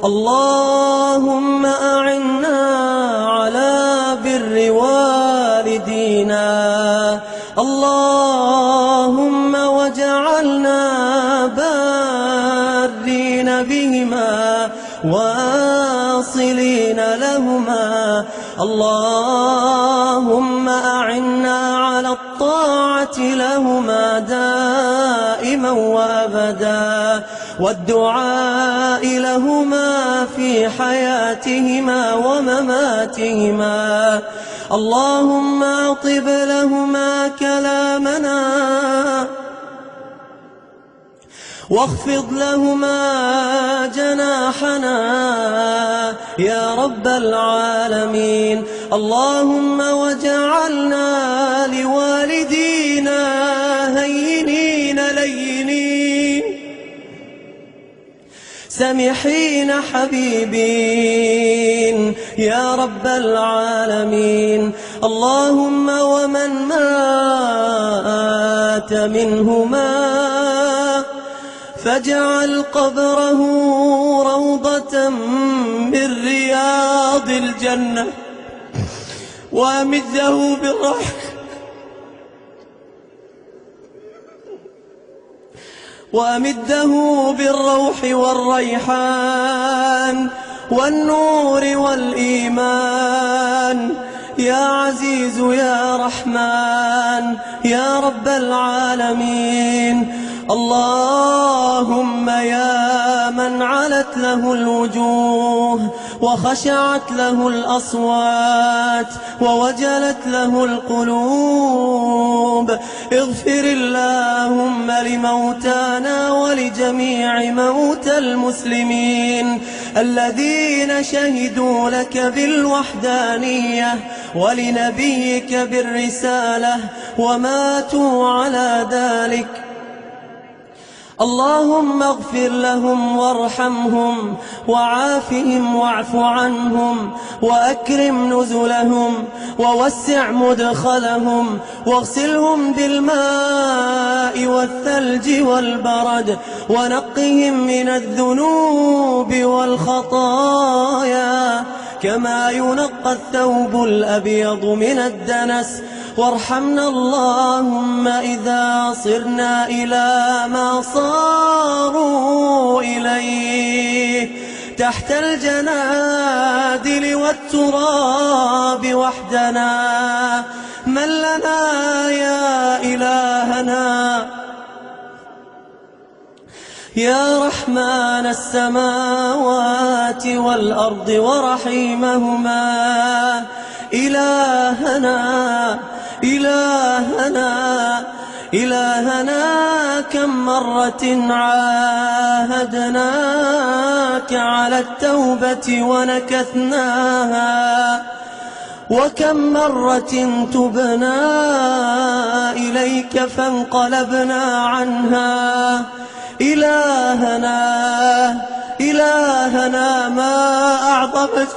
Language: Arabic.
اللهم أعنا على بر والدينا، اللهم واجعلنا بارين بهما واصلين لهما، اللهم أعنا على الطاعة لهما دائما وأبدا، والدعاء لهما في حياتهما ومماتهما، اللهم أطب لهما كلامنا واخفض لهما جناحنا يا رب العالمين، اللهم واجعلنا لوالدينا هينين لينين سمحين حبيبين يا رب العالمين، اللهم ومن مات منهما فاجعل قبره روضة من رياض الجنة، وأمده بالروح والريحان والنور والإيمان يا عزيز يا رحمن يا رب العالمين، اللهم يا من علت له الوجوه وخشعت له الأصوات ووجلت له القلوب، اغفر اللهم لموتانا ولجميع موتى المسلمين الذين شهدوا لك بالوحدانية ولنبيك بالرسالة وماتوا على ذلك، اللهم اغفر لهم وارحمهم وعافهم واعف عنهم وأكرم نزلهم ووسع مدخلهم واغسلهم بالماء والثلج والبرد ونقهم من الذنوب والخطايا كما ينقى الثوب الأبيض من الدنس، وارحمنا اللهم إذا صرنا إلى ما صاروا إليه تحت الجنادل والتراب وحدنا، من لنا يا إلهنا يا رحمن السماوات والأرض ورحيمهما، إلهنا كم مرة عاهدناك على التوبة ونكثناها، وكم مرة تبنا إليك فانقلبنا عنها، إلهنا ما أعظمك